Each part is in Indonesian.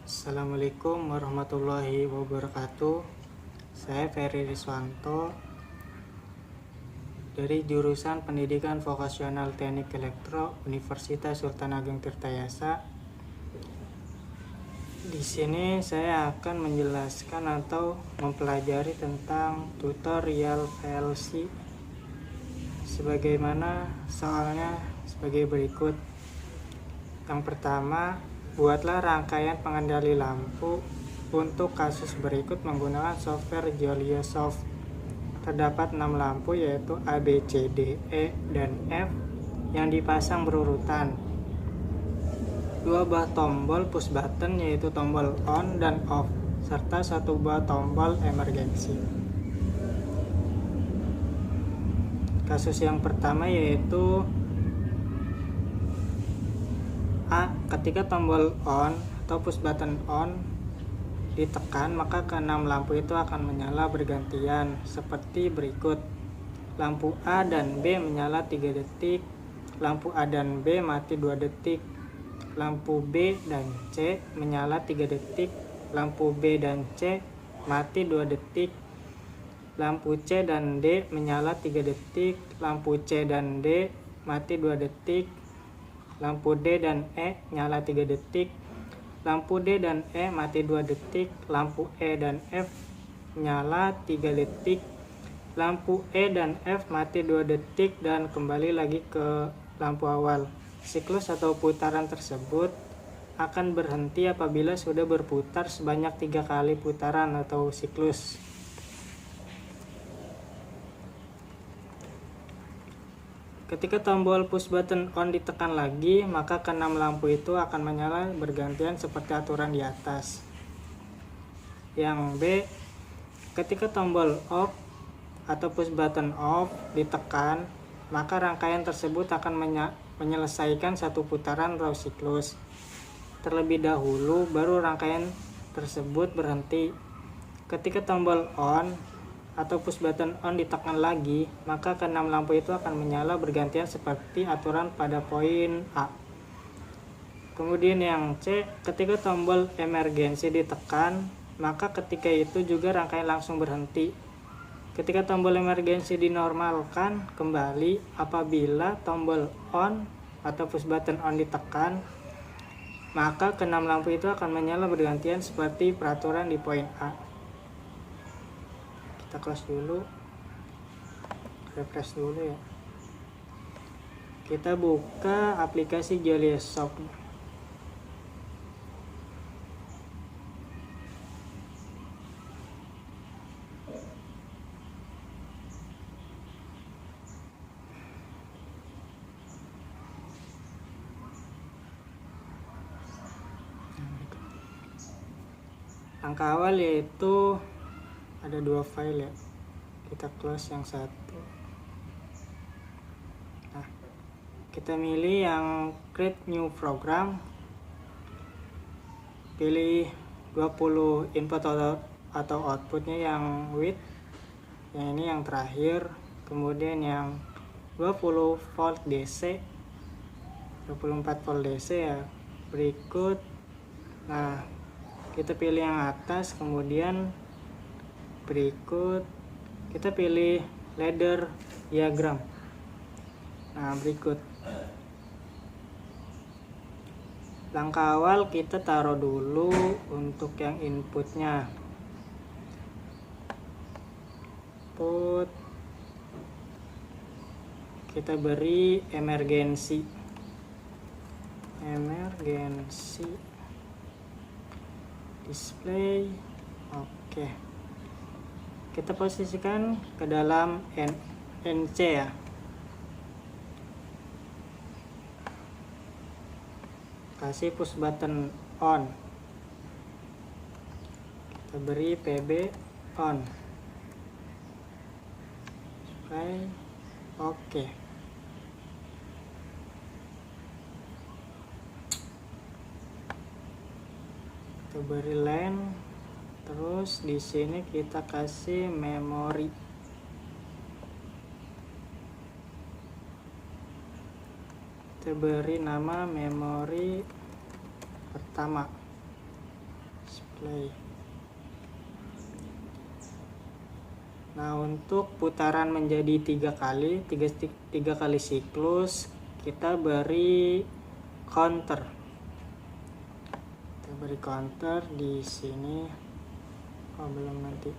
Assalamualaikum warahmatullahi wabarakatuh. Saya Ferry Riswanto dari jurusan Pendidikan Vokasional Teknik Elektro Universitas Sultan Ageng Tirtayasa. Di sini saya akan menjelaskan atau mempelajari tentang tutorial PLC. Sebagaimana soalnya sebagai berikut. Yang pertama, buatlah rangkaian pengendali lampu untuk kasus berikut menggunakan software JoliaSoft. Terdapat 6 lampu yaitu A, B, C, D, E, dan F yang dipasang berurutan. 2 buah tombol push button yaitu tombol on dan off, serta 1 buah tombol emergency. Kasus yang pertama yaitu A. Ketika tombol on atau push button on ditekan, maka ke-6 lampu itu akan menyala bergantian seperti berikut. Lampu A dan B menyala 3 detik, lampu A dan B mati 2 detik, lampu B dan C menyala 3 detik, lampu B dan C mati 2 detik, lampu C dan D menyala 3 detik, lampu C dan D mati 2 detik, lampu D dan E nyala 3 detik, lampu D dan E mati 2 detik, lampu E dan F nyala 3 detik, lampu E dan F mati 2 detik, dan kembali lagi ke lampu awal. Siklus atau putaran tersebut akan berhenti apabila sudah berputar sebanyak 3 kali putaran atau siklus. Ketika tombol push button on ditekan lagi, maka ke-6 lampu itu akan menyala bergantian seperti aturan di atas. Yang B, ketika tombol off atau push button off ditekan, maka rangkaian tersebut akan menyelesaikan 1 putaran atau siklus. Terlebih dahulu, baru rangkaian tersebut berhenti. Ketika tombol on atau push button on ditekan lagi, maka ke-6 lampu itu akan menyala bergantian seperti aturan pada poin A. Kemudian yang C, ketika tombol emergency ditekan, maka ketika itu juga rangkaian langsung berhenti. Ketika tombol emergency dinormalkan kembali apabila tombol on atau push button on ditekan, maka ke-6 lampu itu akan menyala bergantian seperti peraturan di poin A. Kita close dulu, refresh dulu ya. Kita buka aplikasi JoliaSoft. Langkah awal yaitu ada 2 file ya, kita close yang satu. Nah, kita milih yang create new program, pilih 20 input atau outputnya yang with, yang ini yang terakhir, kemudian yang 20 volt DC, 24 volt DC ya, berikut. Nah, kita pilih yang atas, kemudian berikut kita pilih ladder diagram. Nah, berikut langkah awal kita taruh dulu untuk yang inputnya. Input kita beri emergency display. Oke, kita posisikan ke dalam NC ya. Kasih push button on, kita beri PB on. Oke. Kita beri LAN. Terus di sini kita kasih memori. Kita beri nama memori pertama. play. Nah, untuk putaran menjadi 3 kali siklus, kita beri counter. Kita beri counter di sini. Oh, belum, nanti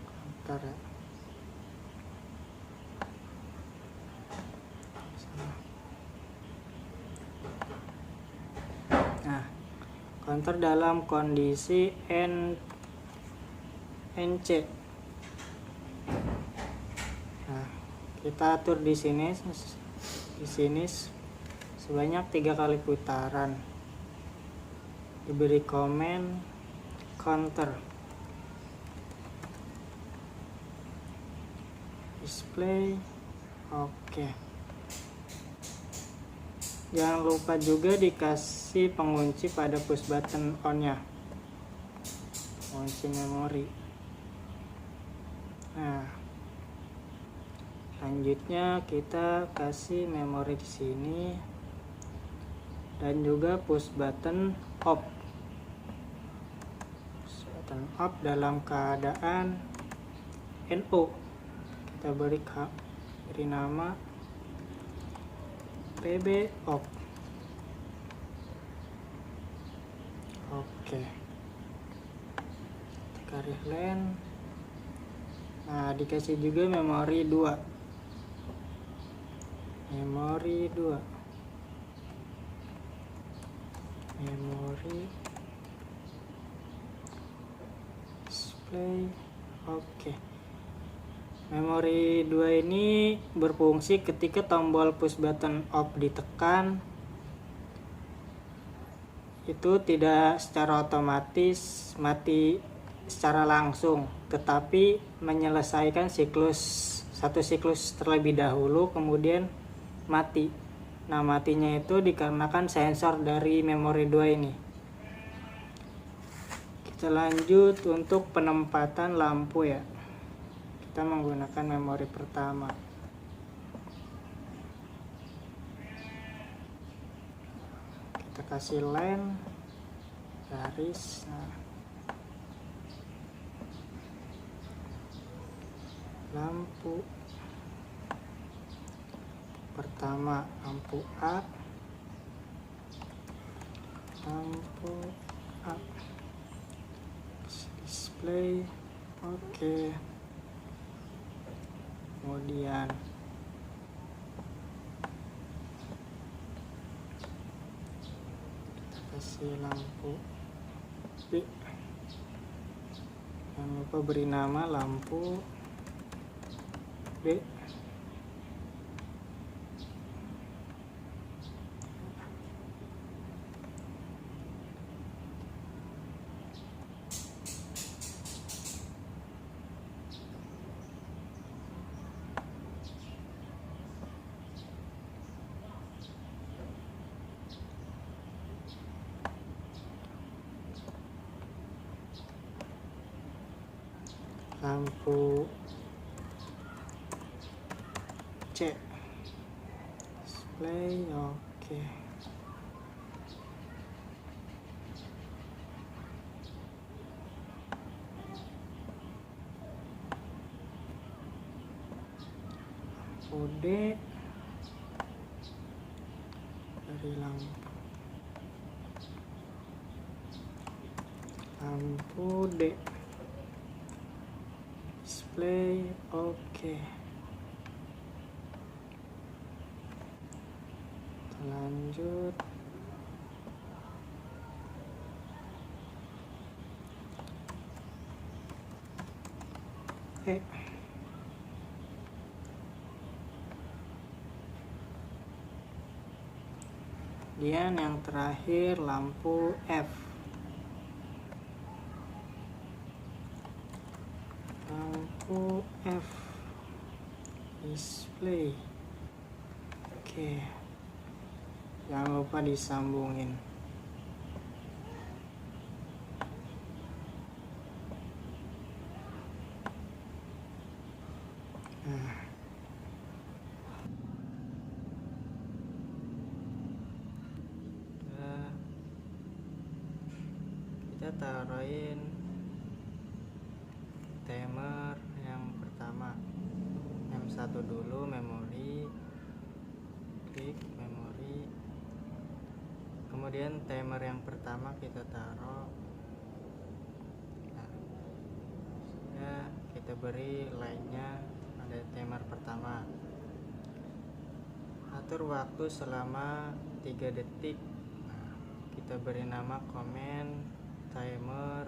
counter ya. Nah, counter dalam kondisi NC. Nah, kita atur di sini sebanyak 3 kali putaran. Diberi komen counter. Display. Oke. Jangan lupa juga dikasih pengunci pada push button on-nya. Pengunci memori. Nah, selanjutnya kita kasih memori di sini dan juga push button off. Push button off dalam keadaan NO. Kita beri nama PB off. Oke. Kita reline. Nah, dikasih juga memori 2. Memori display. Oke. Memori 2 ini berfungsi ketika tombol push button off ditekan, itu tidak secara otomatis mati secara langsung, tetapi menyelesaikan satu siklus terlebih dahulu kemudian mati. Nah, matinya itu dikarenakan sensor dari memori 2 ini. Kita lanjut untuk penempatan lampu ya. Kita menggunakan memori pertama. Kita kasih line garis. Nah, lampu pertama, lampu A. Display. Oke. Kemudian kita kasih lampu B. Jangan lupa beri nama lampu B. Lampu C. Display. Oke. Lampu D dari lampu D. Display. Oke. Kita lanjut. Kemudian yang terakhir lampu F. Lampu F. Display. Oke. Jangan lupa disambungin. Nah, kita kita taruhin timer yang pertama, M1 dulu, memori, klik memori, kemudian timer yang pertama kita taruh. Nah, ya, kita beri lainnya ada timer pertama, atur waktu selama 3 detik. Nah, kita beri nama komen timer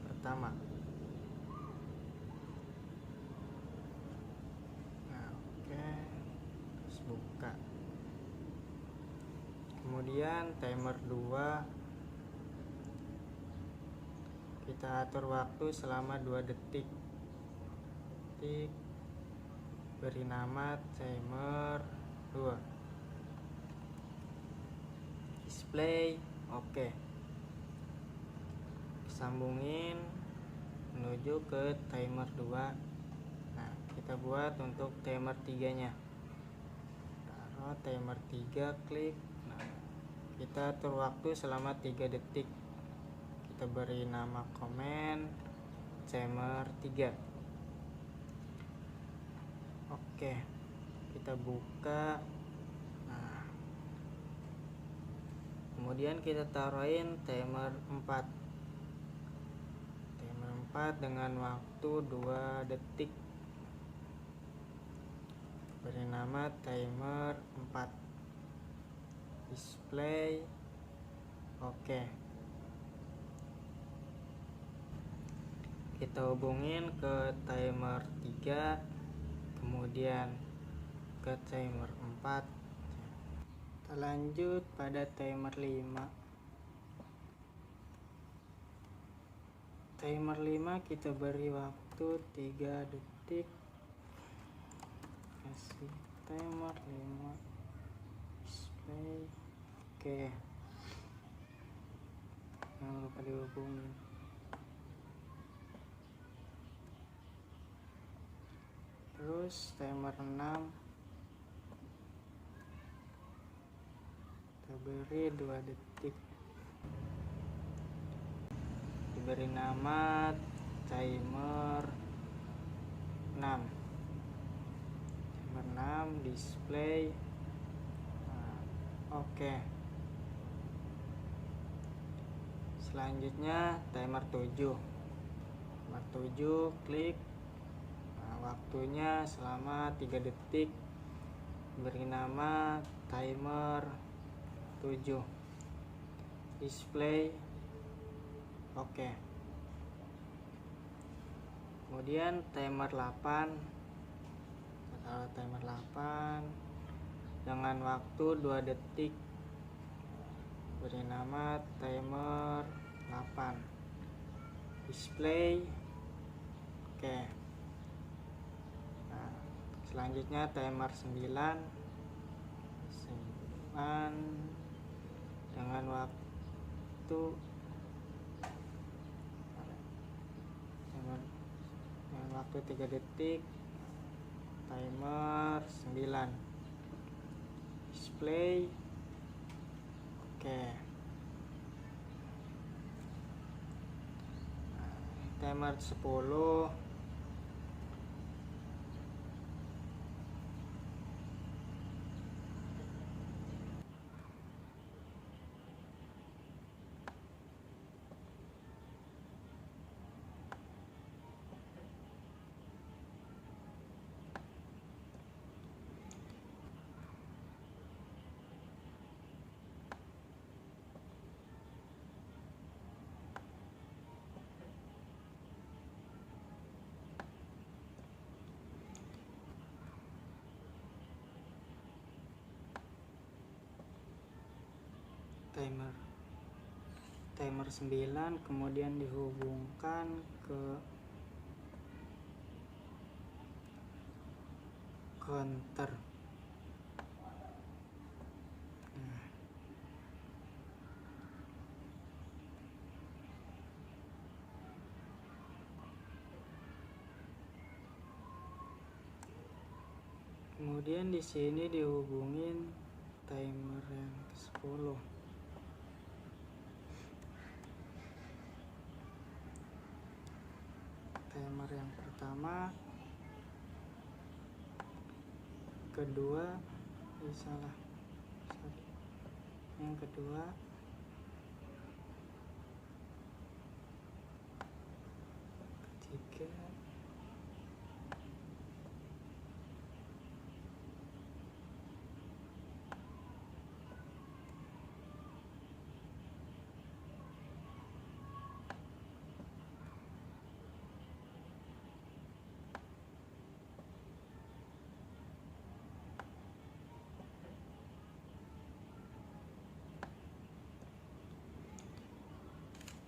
pertama. Nah, oke, terus buka. Kemudian timer 2 kita atur waktu selama 2 detik. Beri nama timer 2. Display oke. Sambungin menuju ke timer 2. Nah, kita buat untuk timer 3 nya. Taruh timer 3, klik. Nah, kita atur waktu selama 3 detik. Kita beri nama komen timer 3. Oke, kita buka. Nah, kemudian kita taruhin timer 4. Timer 4 dengan waktu 2 detik. Beri nama timer 4. Display oke. Kita hubungin ke timer 3, kemudian ke timer 4. Kita lanjut pada timer 5. Timer 5 kita beri waktu 3 detik. Kasih timer 5. Display oke. Jangan lupa dihubungin. Terus timer 6 kita beri 2 detik. Diberi nama timer 6. Timer 6 display. Nah, oke. Selanjutnya timer 7. Timer 7 klik. Waktunya selama 3 detik. Beri nama timer 7. Display oke. Kemudian timer 8. Kita timer 8 dengan waktu 2 detik. Beri nama timer 8. Display oke. Selanjutnya timer 9 dengan waktu 3 detik. Timer 9. Display oke. Timer 10. Timer 9 kemudian dihubungkan ke counter. Kemudian di sini dihubungin timer yang ke-10. timer yang pertama, kedua, salah, sorry, yang kedua, ketiga,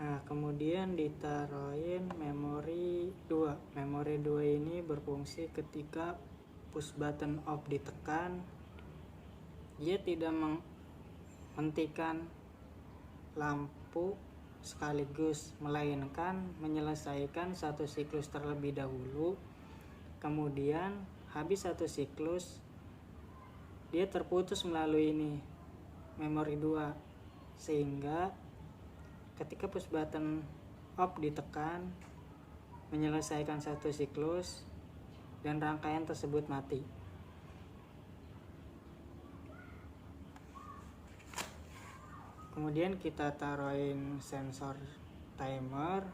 nah kemudian ditaruhin memori 2. Memori 2 ini berfungsi ketika push button off ditekan, dia tidak menghentikan lampu sekaligus, melainkan menyelesaikan satu siklus terlebih dahulu. Kemudian habis satu siklus, dia terputus melalui ini memori 2, sehingga ketika push button off ditekan, menyelesaikan satu siklus dan rangkaian tersebut mati. Kemudian kita taruhin sensor timer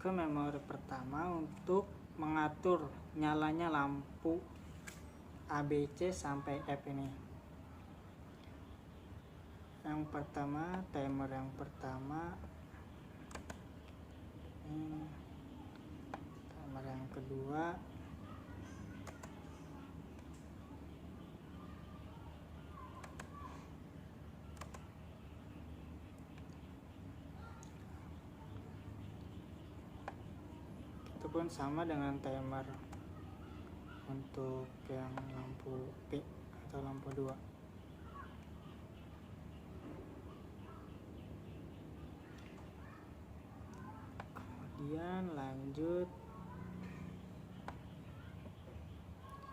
ke memori pertama untuk mengatur nyalanya lampu ABC sampai F ini. Yang pertama, timer yang pertama, timer yang kedua, itu pun sama dengan timer untuk yang lampu P atau lampu 2. Kemudian lanjut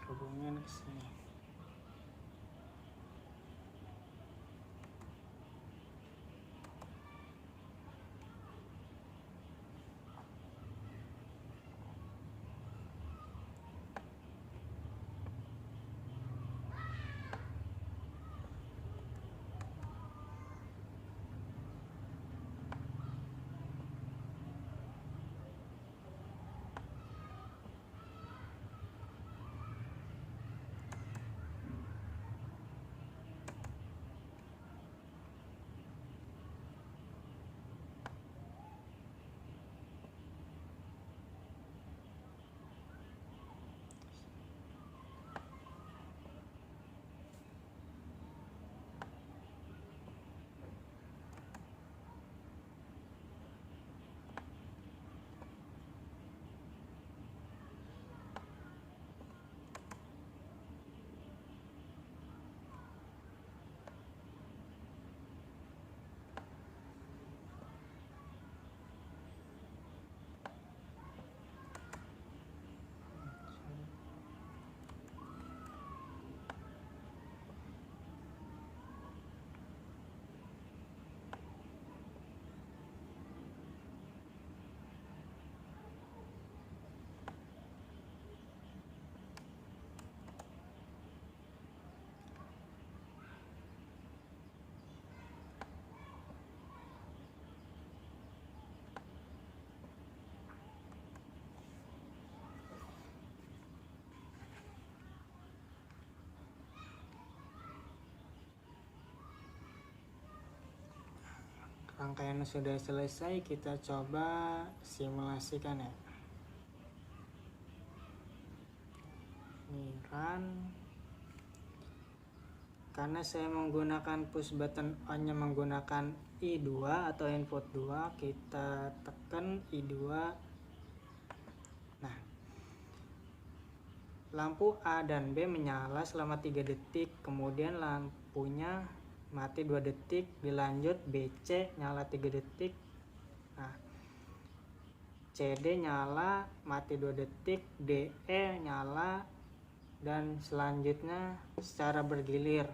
hubungin ke sini. Rangkaian sudah selesai, kita coba simulasikan ya. Ini run. Karena saya menggunakan push button on-nya menggunakan I2 atau input 2, kita tekan I2. Nah, lampu A dan B menyala selama 3 detik, kemudian lampunya mati 2 detik, dilanjut BC nyala 3 detik. Nah, CD nyala mati 2 detik, DE nyala, dan selanjutnya secara bergilir.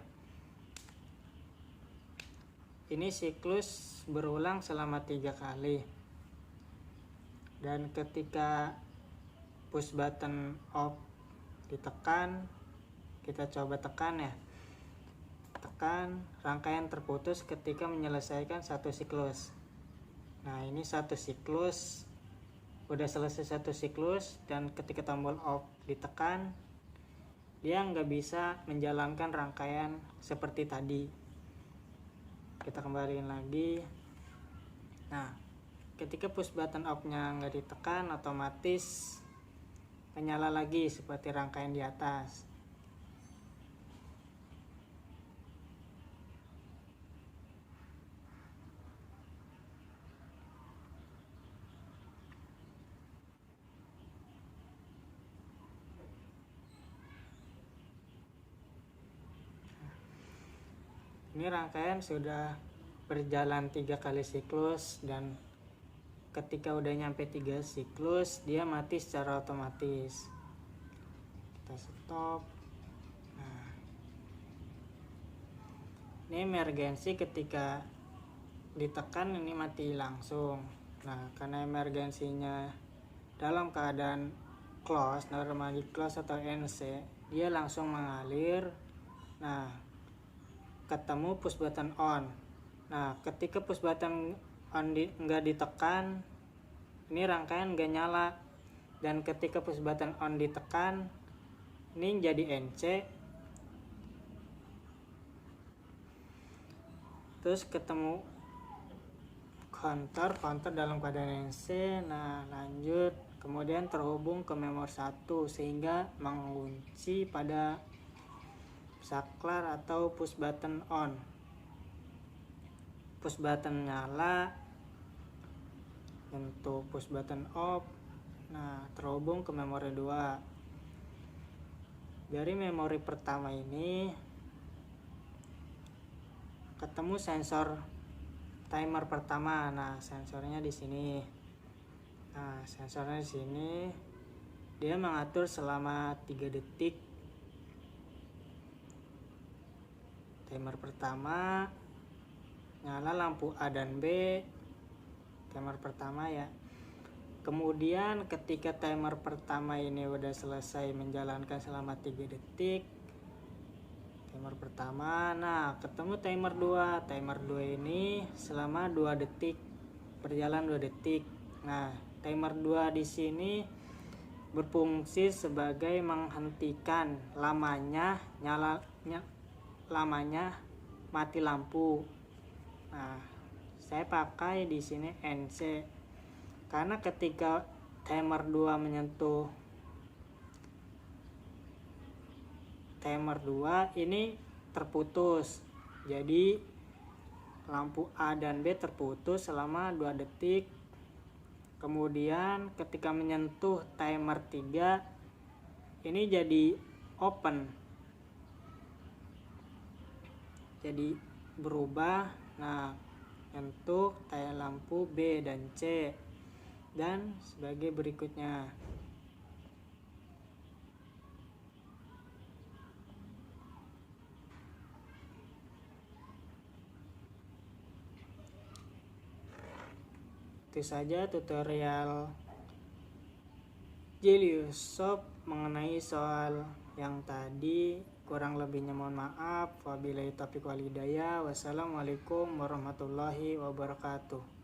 Ini siklus berulang selama 3 kali. Dan ketika push button off ditekan, kita coba tekan ya, tekan, rangkaian terputus ketika menyelesaikan satu siklus. Nah ini satu siklus, udah selesai satu siklus, dan ketika tombol off ditekan, dia nggak bisa menjalankan rangkaian seperti tadi. Kita kembaliin lagi. Nah ketika push button off nya nggak ditekan, otomatis menyala lagi seperti rangkaian di atas. Ini rangkaian sudah berjalan 3 kali siklus, dan ketika udah nyampe 3 siklus dia mati secara otomatis. Kita stop. Nah, ini emergensi, ketika ditekan ini mati langsung. Nah karena emergensinya dalam keadaan close, normally close atau NC, dia langsung mengalir. Nah ketemu push button on. Nah ketika push button on nggak ditekan, ini rangkaian nggak nyala. Dan ketika push button on ditekan, ini jadi NC. Terus ketemu counter dalam keadaan NC. Nah lanjut, kemudian terhubung ke memori 1 sehingga mengunci pada saklar atau push button on. Push button nyala, untuk push button off. Nah terhubung ke memori 2. Dari memori pertama ini ketemu sensor timer pertama. Nah sensornya di sini. Nah sensornya di sini, dia mengatur selama 3 detik. Timer pertama nyala lampu A dan B, timer pertama ya. Kemudian ketika timer pertama ini udah selesai menjalankan selama 3 detik, timer pertama, nah ketemu timer 2. Timer 2 ini selama 2 detik, berjalan 2 detik. Nah timer 2 di sini berfungsi sebagai menghentikan lamanya mati lampu. Nah saya pakai di sini NC karena ketika timer 2 menyentuh timer 2 ini terputus, jadi lampu A dan B terputus selama 2 detik. Kemudian ketika menyentuh timer 3 ini jadi open, jadi berubah. Nah untuk lampu B dan C, dan sebagai berikutnya. Itu saja tutorial Jelius Shop mengenai soal yang tadi. Kurang lebihnya mohon maaf. Wabillahi taufiq wal hidayah. Wassalamualaikum warahmatullahi wabarakatuh.